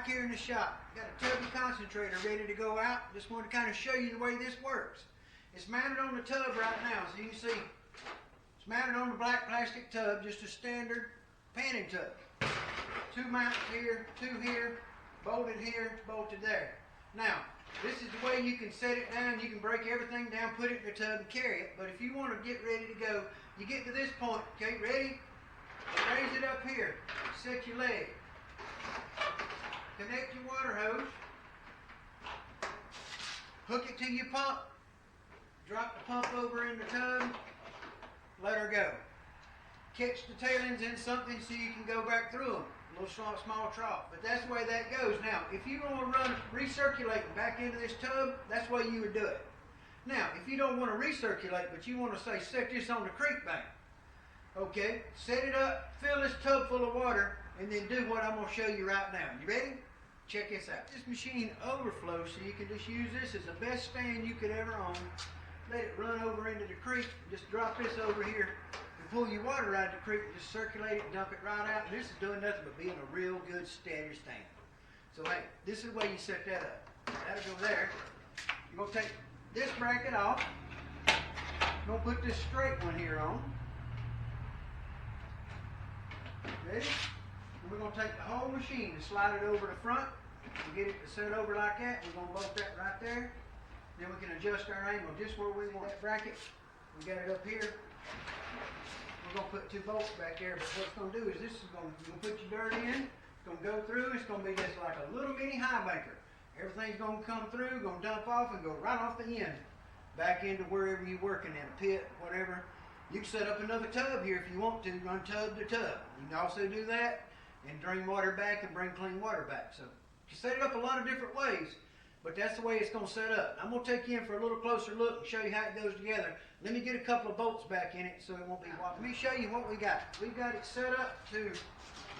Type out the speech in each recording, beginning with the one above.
here in the shop. Got a Tubby Concentrator ready to go out. Just wanted to kind of show you the way this works. It's mounted on the tub right now, so you can see it's mounted on the black plastic tub, just a standard panning tub. 2 mounts here, 2 here, bolted here, bolted there. Now, this is the way you can set it down. You can break everything down, put it in the tub and carry it. But if you want to get ready to go, you get to this point, okay, ready? Raise it up here, set your leg. Connect your water hose. Hook it to your pump. Drop the pump over in the tub. Let her go. Catch the tailings in something so you can go back through them. A little small trough. But that's the way that goes. Now, if you want to run recirculating back into this tub, that's the way you would do it. Now, if you don't want to recirculate, but you want to say set this on the creek bank, okay, set it up, fill this tub full of water, and then do what I'm going to show you right now. You ready? Check this out. This machine overflows, so you can just use this as the best stand you could ever own. Let it run over into the creek. Just drop this over here and pull your water out of the creek and just circulate it and dump it right out. And this is doing nothing but being a real good steady stand. So hey, this is the way you set that up. That'll go there. You're going to take this bracket off. You're going to put this straight one here on. Ready? And we're going to take the whole machine and slide it over the front and get it to set over like that. We're going to bolt that right there. Then we can adjust our angle just where we want that bracket. We got it up here. We're going to put 2 bolts back there, but what it's going to do is this is going to put your dirt in. It's going to go through. It's going to be just like a little mini high banker. Everything's going to come through, going to dump off and go right off the end back into wherever you're working in, a pit, whatever. You can set up another tub here if you want to, run tub to tub. You can also do that and drain water back and bring clean water back. So you set it up a lot of different ways, but that's the way it's going to set up. I'm going to take you in for a little closer look and show you how it goes together. Let me get a couple of bolts back in it so it won't be wobbly. Let me show you what we got. We've got it set up to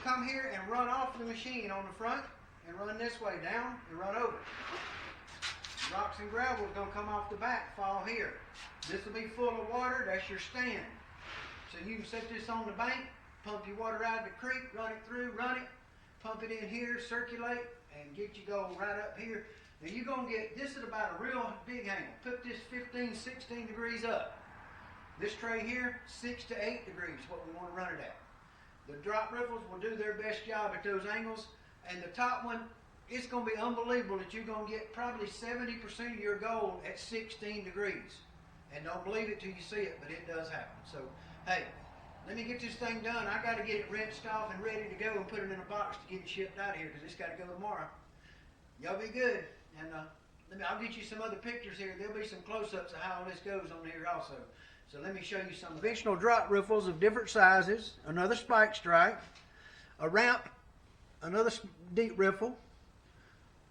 come here and run off the machine on the front and run this way down and run over. Rocks and gravel is going to come off the back, fall here. This will be full of water. That's your stand. So you can set this on the bank, pump your water out of the creek, run it through, run it, pump it in here, circulate, and get you going right up here. Now you're going to get, this is about a real big angle. Put this 15, 16 degrees up. This tray here, 6 to 8 degrees, what we want to run it at. The drop riffles will do their best job at those angles. And the top one, it's going to be unbelievable that you're going to get probably 70% of your gold at 16 degrees. And don't believe it till you see it, but it does happen. So, hey, let me get this thing done. I got to get it rinsed off and ready to go and put it in a box to get it shipped out of here because it's got to go tomorrow. Y'all be good. And I'll get you some other pictures here. There'll be some close-ups of how all this goes on here also. So let me show you some conventional drop riffles of different sizes. Another spike strike. A ramp. Another deep riffle.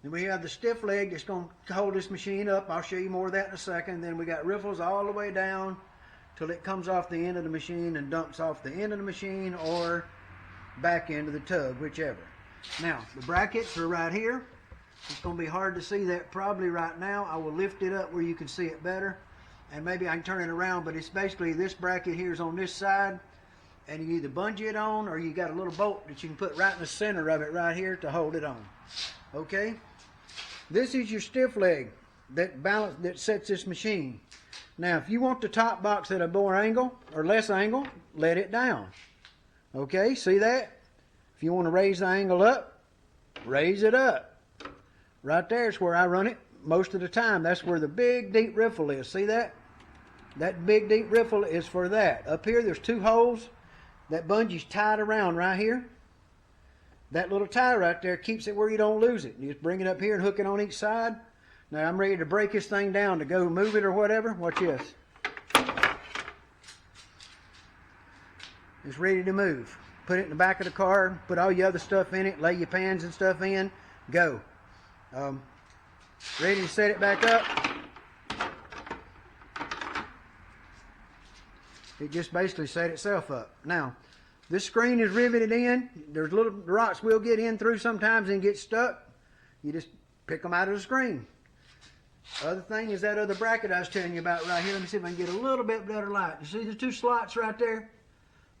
Then we have the stiff leg that's going to hold this machine up. I'll show you more of that in a second. Then we got riffles all the way down till it comes off the end of the machine and dumps off the end of the machine or back into the tub, whichever. Now, the brackets are right here. It's going to be hard to see that probably right now. I will lift it up where you can see it better. And maybe I can turn it around, but it's basically this bracket here is on this side. And you either bungee it on or you got a little bolt that you can put right in the center of it right here to hold it on. Okay? This is your stiff leg that sets this machine. Now, if you want the top box at a more angle or less angle, let it down. Okay, see that? If you want to raise the angle up, raise it up. Right there is where I run it most of the time. That's where the big deep riffle is. See that? That big deep riffle is for that. Up here, there's 2 holes. That bungee's tied around right here. That little tie right there keeps it where you don't lose it. You just bring it up here and hook it on each side. Now I'm ready to break this thing down to go move it or whatever. Watch this. It's ready to move. Put it in the back of the car. Put all your other stuff in it. Lay your pans and stuff in. Go. Ready to set it back up. It just basically set itself up. Now, this screen is riveted in. There's little rocks we'll get in through sometimes and get stuck. You just pick them out of the screen. Other thing is that other bracket I was telling you about right here. Let me see if I can get a little bit better light. You see the 2 slots right there?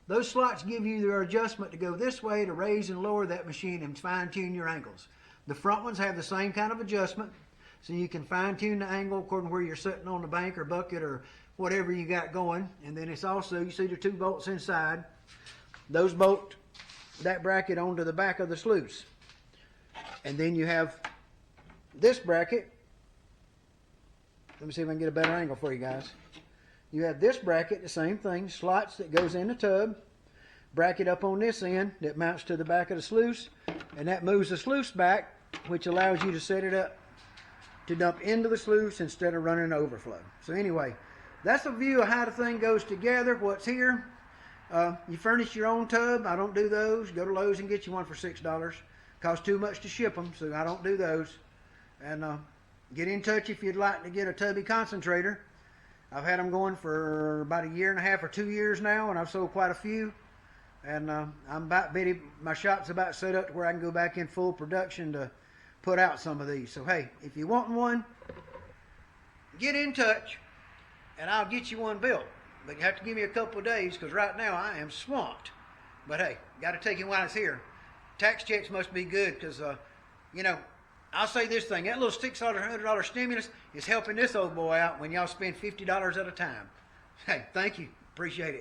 Those slots give you their adjustment to go this way to raise and lower that machine and fine tune your angles. The front ones have the same kind of adjustment, so you can fine tune the angle according to where you're sitting on the bank or bucket or whatever you got going. And then it's also, you see the 2 bolts inside. Those bolt that bracket onto the back of the sluice. And then you have this bracket. Let me see if I can get a better angle for you guys. You have this bracket, the same thing, slots that goes in the tub. Bracket up on this end that mounts to the back of the sluice, and that moves the sluice back, which allows you to set it up to dump into the sluice instead of running an overflow. So anyway, that's a view of how the thing goes together, what's here. You furnish your own tub. I don't do those. Go to Lowe's and get you one for $6. Costs too much to ship them, so I don't do those. And get in touch if you'd like to get a Tubby Concentrator. I've had them going for about 1.5 years or 2 years now, and I've sold quite a few. And I'm about ready. My shop's about set up to where I can go back in full production to put out some of these. So hey, if you want one, get in touch, and I'll get you one built. But you have to give me a couple of days, because right now I am swamped. But hey, got to take it while it's here. Tax checks must be good, because you know, I'll say this thing: that little $600 stimulus is helping this old boy out when y'all spend $50 at a time. Hey, thank you, appreciate it.